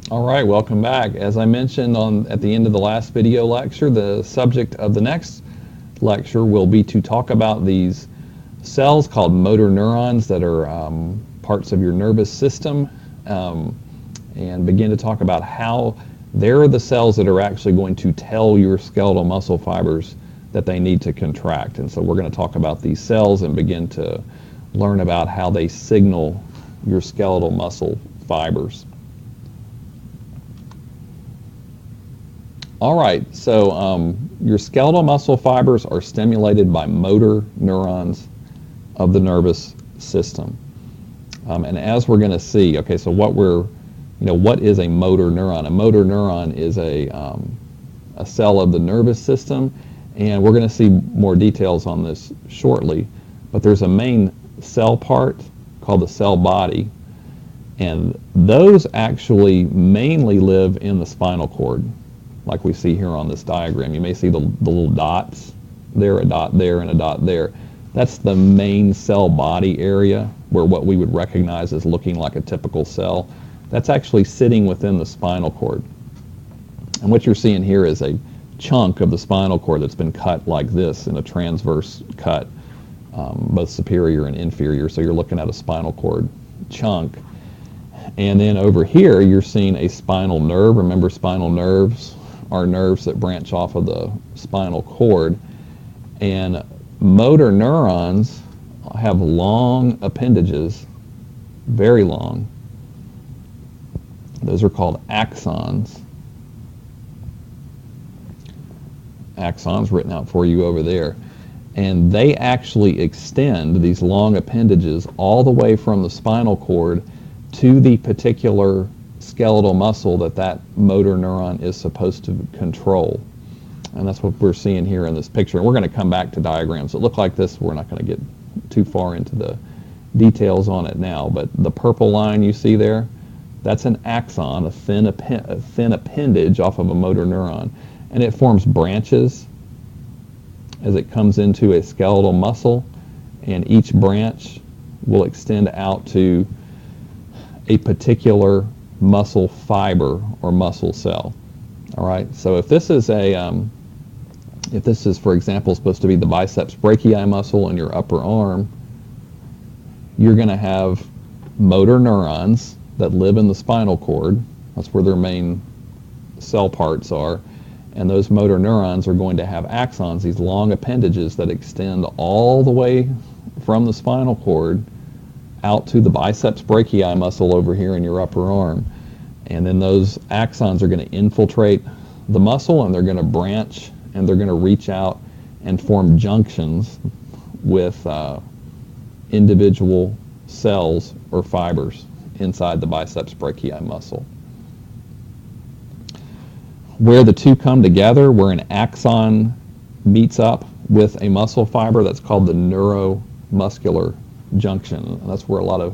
All right, welcome back. As I mentioned at the end of the last video lecture, the subject of the next lecture will be to talk about these cells called motor neurons that are parts of your nervous system, and begin to talk about how they're the cells that are actually going to tell your skeletal muscle fibers that they need to contract. And so we're going to talk about these cells and begin to learn about how they signal your skeletal muscle fibers. All right, so your skeletal muscle fibers are stimulated by motor neurons of the nervous system. And as we're going to see, okay, so what is a motor neuron? A motor neuron is a cell of the nervous system, and we're going to see more details on this shortly. But there's a main cell part called the cell body, and those actually mainly live in the spinal cord, like we see here on this diagram. You may see the little dots there, a dot there, and a dot there. That's the main cell body area, where what we would recognize as looking like a typical cell. That's actually sitting within the spinal cord. And what you're seeing here is a chunk of the spinal cord that's been cut like this in a transverse cut, both superior and inferior. So you're looking at a spinal cord chunk. And then over here, you're seeing a spinal nerve. Remember, spinal nerves are nerves that branch off of the spinal cord. And motor neurons have long appendages, very long. Those are called axons. Axons written out for you over there. And they actually extend these long appendages all the way from the spinal cord to the particular skeletal muscle that motor neuron is supposed to control. And that's what we're seeing here in this picture. And we're going to come back to diagrams that look like this. We're not going to get too far into the details on it now. But the purple line you see there, that's an axon, a thin appendage off of a motor neuron. And it forms branches as it comes into a skeletal muscle. And each branch will extend out to a particular muscle fiber or muscle cell. All right, so if this is, for example, supposed to be the biceps brachii muscle in your upper arm, you're going to have motor neurons that live in the spinal cord. That's where their main cell parts are. And those motor neurons are going to have axons, these long appendages that extend all the way from the spinal cord out to the biceps brachii muscle over here in your upper arm. And then those axons are going to infiltrate the muscle, and they're going to branch, and they're going to reach out and form junctions with individual cells or fibers inside the biceps brachii muscle. Where the two come together, where an axon meets up with a muscle fiber, that's called the neuromuscular junction. And that's where a lot of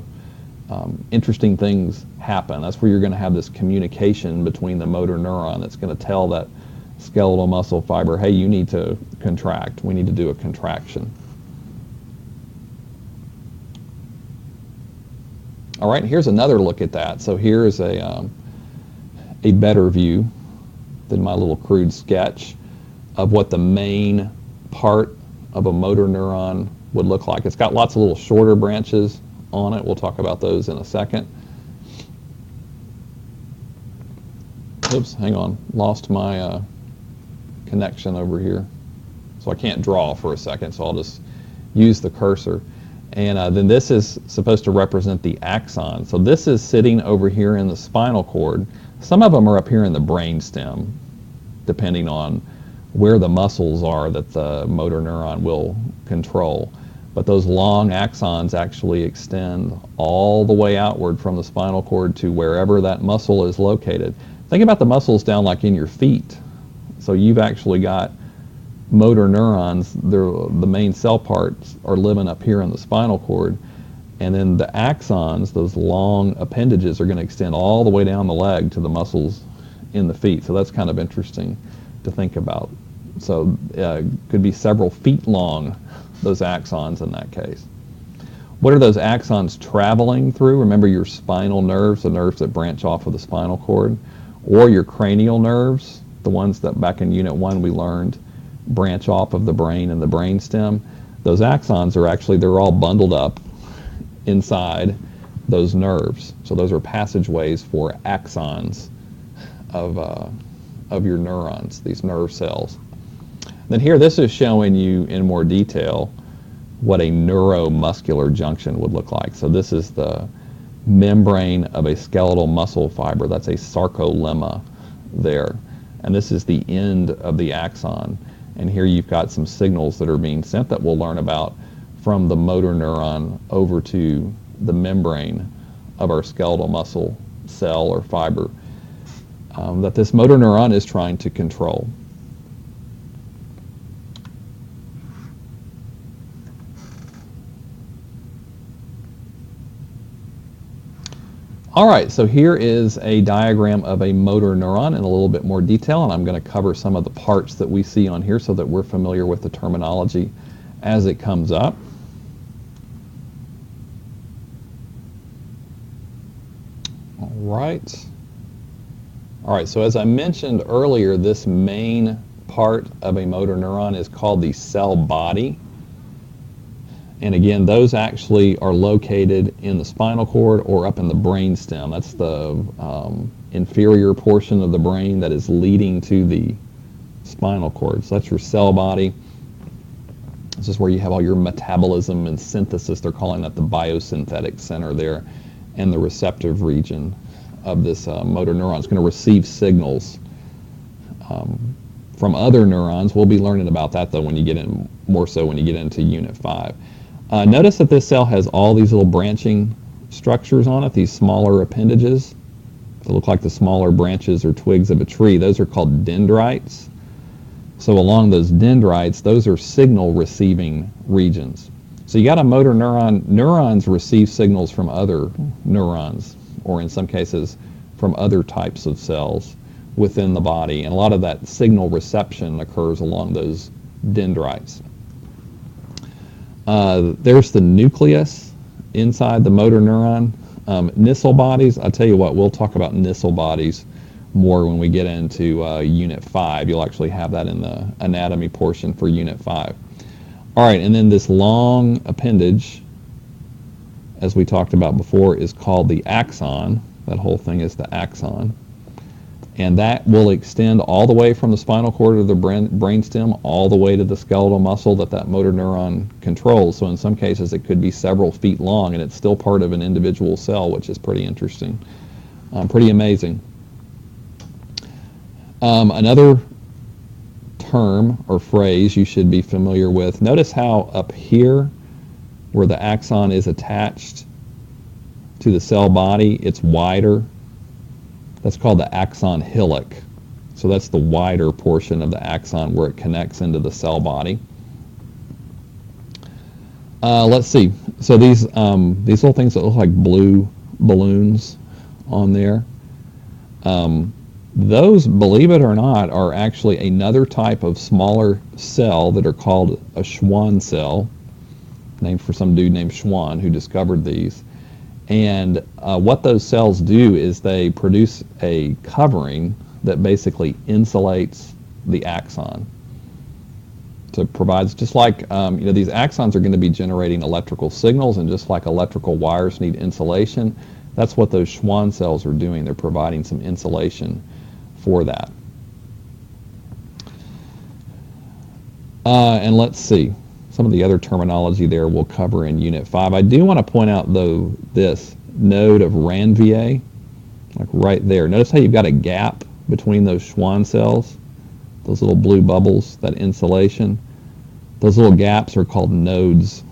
interesting things happen. That's where you're going to have this communication between the motor neuron that's going to tell that skeletal muscle fiber, hey, you need to contract. We need to do a contraction. All right, here's another look at that. So here's a better view than my little crude sketch of what the main part of a motor neuron would look like. It's got lots of little shorter branches on it. We'll talk about those in a second. Oops, hang on. Lost my connection over here. So I can't draw for a second, so I'll just use the cursor. And then this is supposed to represent the axon. So this is sitting over here in the spinal cord. Some of them are up here in the brain stem, depending on where the muscles are that the motor neuron will control. But those long axons actually extend all the way outward from the spinal cord to wherever that muscle is located. Think about the muscles down like in your feet. So you've actually got motor neurons, the main cell parts are living up here in the spinal cord, and then the axons, those long appendages, are going to extend all the way down the leg to the muscles in the feet. So that's kind of interesting to think about. So could be several feet long, those axons in that case. What are those axons traveling through? Remember your spinal nerves, the nerves that branch off of the spinal cord, or your cranial nerves, the ones that back in Unit 1 we learned branch off of the brain and the brain stem. Those axons are actually, they're all bundled up inside those nerves. So those are passageways for axons of your neurons, these nerve cells. Then here, this is showing you in more detail what a neuromuscular junction would look like. So this is the membrane of a skeletal muscle fiber. That's a sarcolemma there. And this is the end of the axon. And here you've got some signals that are being sent that we'll learn about from the motor neuron over to the membrane of our skeletal muscle cell or fiber that this motor neuron is trying to control. All right, so here is a diagram of a motor neuron in a little bit more detail, and I'm going to cover some of the parts that we see on here so that we're familiar with the terminology as it comes up. All right, so as I mentioned earlier, this main part of a motor neuron is called the cell body. And again, those actually are located in the spinal cord or up in the brain stem. That's the inferior portion of the brain that is leading to the spinal cord. So that's your cell body. This is where you have all your metabolism and synthesis. They're calling that the biosynthetic center there. And the receptive region of this motor neuron is going to receive signals from other neurons. We'll be learning about that, though, when you get in, more so when you get into Unit 5. Notice that this cell has all these little branching structures on it, these smaller appendages that look like the smaller branches or twigs of a tree. Those are called dendrites. So along those dendrites, those are signal receiving regions. So you got a motor neuron. Neurons receive signals from other neurons, or in some cases from other types of cells within the body. And a lot of that signal reception occurs along those dendrites. There's the nucleus inside the motor neuron. Nissl bodies, I'll tell you what, we'll talk about Nissl bodies more when we get into Unit 5. You'll actually have that in the anatomy portion for Unit 5. All right, and then this long appendage, as we talked about before, is called the axon. That whole thing is the axon. And that will extend all the way from the spinal cord to the brainstem, all the way to the skeletal muscle that motor neuron controls. So in some cases, it could be several feet long, and it's still part of an individual cell, which is pretty interesting, pretty amazing. Another term or phrase you should be familiar with. Notice how up here, where the axon is attached to the cell body, it's wider. That's called the axon hillock. So that's the wider portion of the axon where it connects into the cell body. Let's see. So these little things that look like blue balloons on there, those, believe it or not, are actually another type of smaller cell that are called a Schwann cell, named for some dude named Schwann who discovered these. And what those cells do is they produce a covering that basically insulates the axon. So it provides, just like, these axons are going to be generating electrical signals, and just like electrical wires need insulation, that's what those Schwann cells are doing. They're providing some insulation for that. And let's see. Some of the other terminology there we'll cover in Unit 5. I do want to point out, though, this node of Ranvier, like right there. Notice how you've got a gap between those Schwann cells, those little blue bubbles, that insulation. Those little gaps are called nodes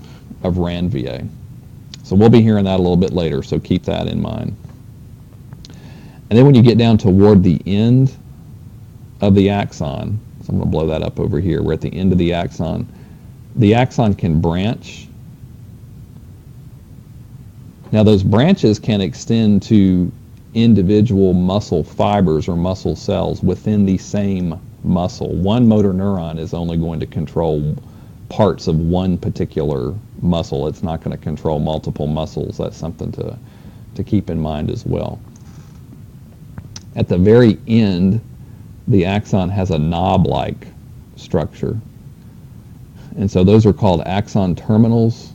of Ranvier. So we'll be hearing that a little bit later, so keep that in mind. And then when you get down toward the end of the axon, so I'm going to blow that up over here. We're at the end of the axon. The axon can branch. Now those branches can extend to individual muscle fibers or muscle cells within the same muscle. One motor neuron is only going to control parts of one particular muscle. It's not going to control multiple muscles. That's something to keep in mind as well. At the very end, the axon has a knob-like structure. And so those are called axon terminals,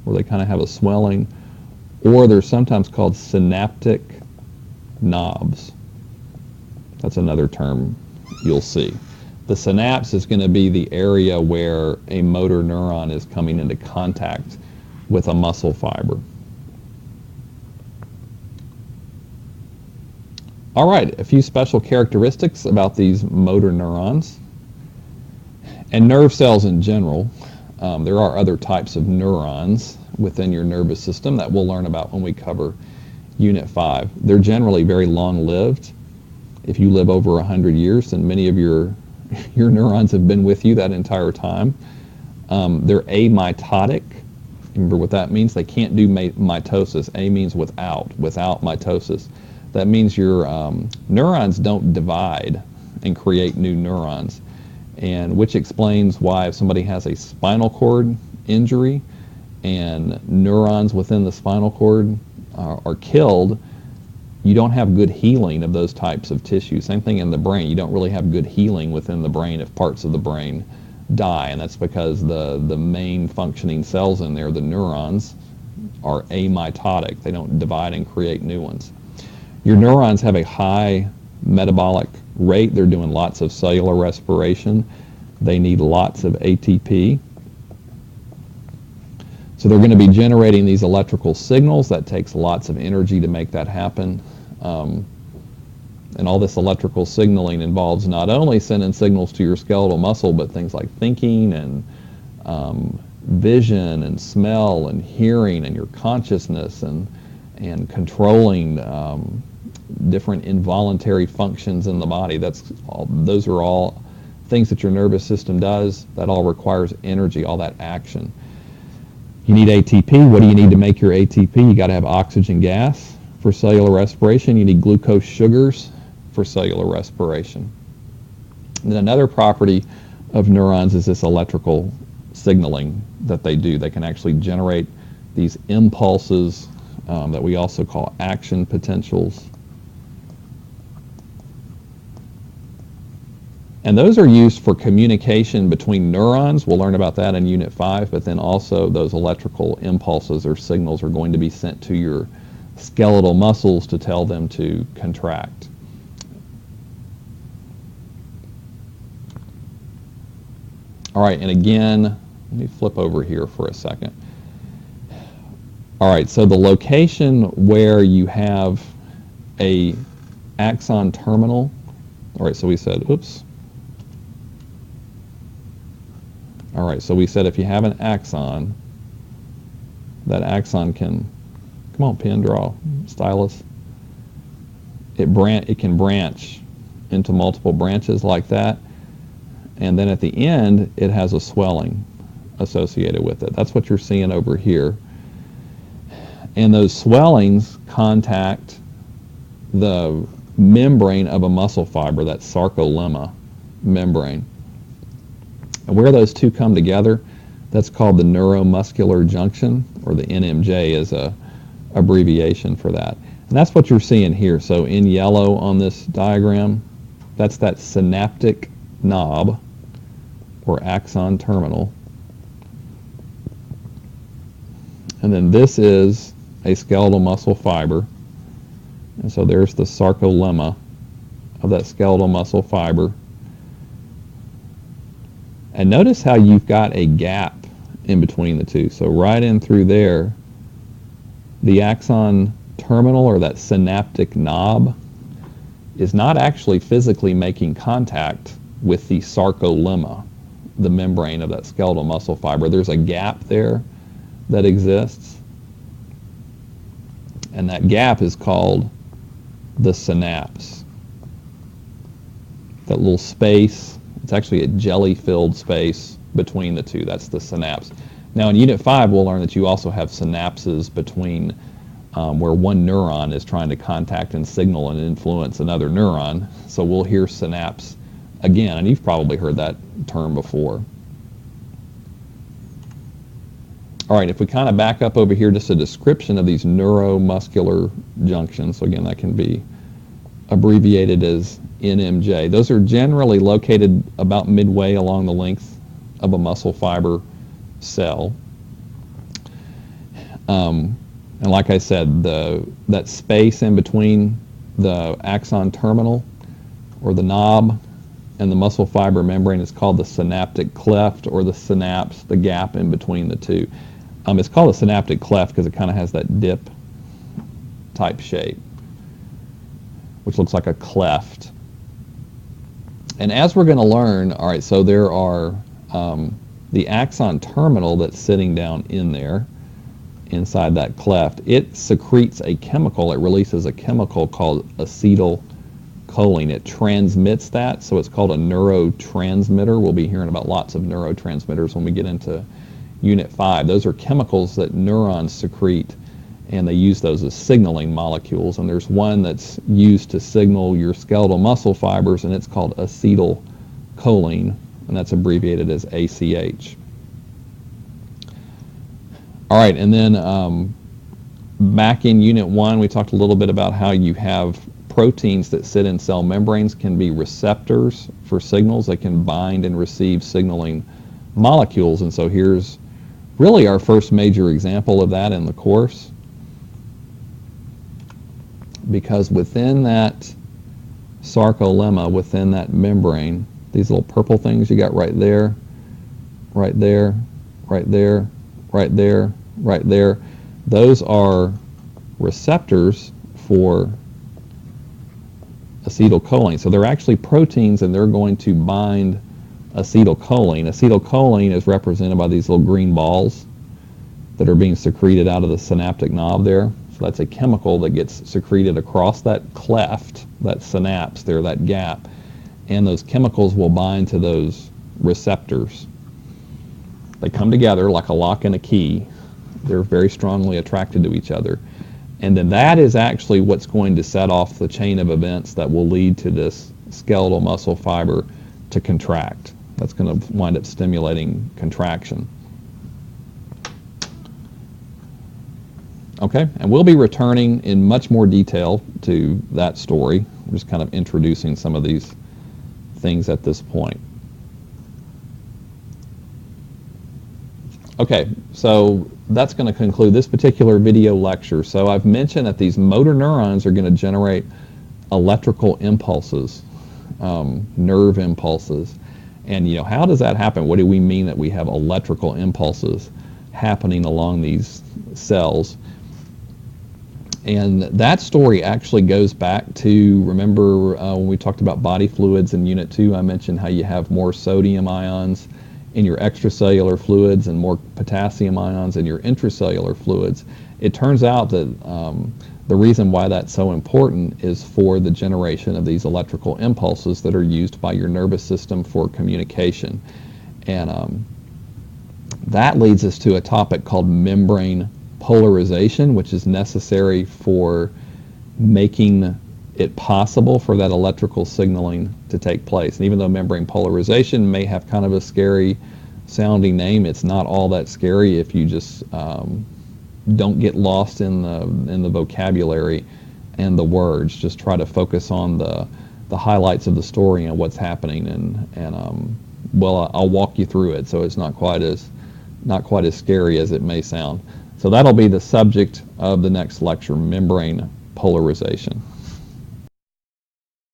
where they kind of have a swelling, or they're sometimes called synaptic knobs. That's another term you'll see. The synapse is going to be the area where a motor neuron is coming into contact with a muscle fiber. All right, a few special characteristics about these motor neurons and nerve cells in general. There are other types of neurons within your nervous system that we'll learn about when we cover Unit 5. They're generally very long-lived. If you live over 100 years, then many of your neurons have been with you that entire time. They're amitotic. Remember what that means? They can't do mitosis. A means without mitosis. That means your neurons don't divide and create new neurons, and which explains why if somebody has a spinal cord injury and neurons within the spinal cord are killed, you don't have good healing of those types of tissues. Same thing in the brain. You don't really have good healing within the brain if parts of the brain die, and that's because the main functioning cells in there, the neurons, are amitotic. They don't divide and create new ones. Your neurons have a high metabolic rate. They're doing lots of cellular respiration. They need lots of ATP. So they're going to be generating these electrical signals. That takes lots of energy to make that happen. And all this electrical signaling involves not only sending signals to your skeletal muscle, but things like thinking and vision and smell and hearing and your consciousness and controlling different involuntary functions in the body. Those are all things that your nervous system does. That all requires energy, all that action. You need ATP. What do you need to make your ATP? You got to have oxygen gas for cellular respiration. You need glucose sugars for cellular respiration. And then another property of neurons is this electrical signaling that they do. They can actually generate these impulses that we also call action potentials. And those are used for communication between neurons. We'll learn about that in Unit 5, but then also those electrical impulses or signals are going to be sent to your skeletal muscles to tell them to contract. All right, and again, let me flip over here for a second. All right, so the location where you have a axon terminal, all right, so we said, oops. All right, so we said if you have an axon, that axon can, come on, pen, draw, stylus. It can branch into multiple branches like that, and then at the end, it has a swelling associated with it. That's what you're seeing over here. And those swellings contact the membrane of a muscle fiber, that sarcolemma membrane. And where those two come together, that's called the neuromuscular junction, or the NMJ is a abbreviation for that. And that's what you're seeing here. So in yellow on this diagram, that's that synaptic knob, or axon terminal. And then this is a skeletal muscle fiber. And so there's the sarcolemma of that skeletal muscle fiber. And notice how you've got a gap in between the two. So right in through there, the axon terminal, or that synaptic knob, is not actually physically making contact with the sarcolemma, the membrane of that skeletal muscle fiber. There's a gap there that exists. And that gap is called the synapse. That little space, it's actually a jelly-filled space between the two. That's the synapse. Now in Unit 5, we'll learn that you also have synapses between where one neuron is trying to contact and signal and influence another neuron. So we'll hear synapse again, and you've probably heard that term before. All right, if we kind of back up over here, just a description of these neuromuscular junctions. So again, that can be abbreviated as NMJ. Those are generally located about midway along the length of a muscle fiber cell. And like I said, that space in between the axon terminal, or the knob, and the muscle fiber membrane is called the synaptic cleft, or the synapse, the gap in between the two. It's called a synaptic cleft because it kind of has that dip type shape, which looks like a cleft. And as we're going to learn, all right, so there are the axon terminal that's sitting down in there, inside that cleft. It secretes a chemical, it releases a chemical called acetylcholine. It transmits that, so it's called a neurotransmitter. We'll be hearing about lots of neurotransmitters when we get into Unit 5. Those are chemicals that neurons secrete, and they use those as signaling molecules. And there's one that's used to signal your skeletal muscle fibers, and it's called acetylcholine, and that's abbreviated as ACH. All right, and then back in Unit 1, we talked a little bit about how you have proteins that sit in cell membranes can be receptors for signals. They can bind and receive signaling molecules, and so here's really our first major example of that in the course, because within that sarcolemma, within that membrane, these little purple things you got right there, right there, right there, right there, right there, those are receptors for acetylcholine. So they're actually proteins, and they're going to bind acetylcholine. Acetylcholine is represented by these little green balls that are being secreted out of the synaptic knob there. So that's a chemical that gets secreted across that cleft, that synapse there, that gap, and those chemicals will bind to those receptors. They come together like a lock and a key. They're very strongly attracted to each other. And then that is actually what's going to set off the chain of events that will lead to this skeletal muscle fiber to contract. That's going to wind up stimulating contraction. Okay, and we'll be returning in much more detail to that story. We're just kind of introducing some of these things at this point. Okay, so that's going to conclude this particular video lecture. So I've mentioned that these motor neurons are going to generate electrical impulses, nerve impulses. And how does that happen? What do we mean that we have electrical impulses happening along these cells? And that story actually goes back to, remember when we talked about body fluids in Unit 2, I mentioned how you have more sodium ions in your extracellular fluids and more potassium ions in your intracellular fluids. It turns out that the reason why that's so important is for the generation of these electrical impulses that are used by your nervous system for communication. And that leads us to a topic called membrane polarization, which is necessary for making it possible for that electrical signaling to take place. And even though membrane polarization may have kind of a scary sounding name, it's not all that scary if you just don't get lost in the vocabulary and the words. Just try to focus on the highlights of the story and what's happening, and well, I'll walk you through it, so it's not quite as scary as it may sound. So that'll be the subject of the next lecture, membrane polarization.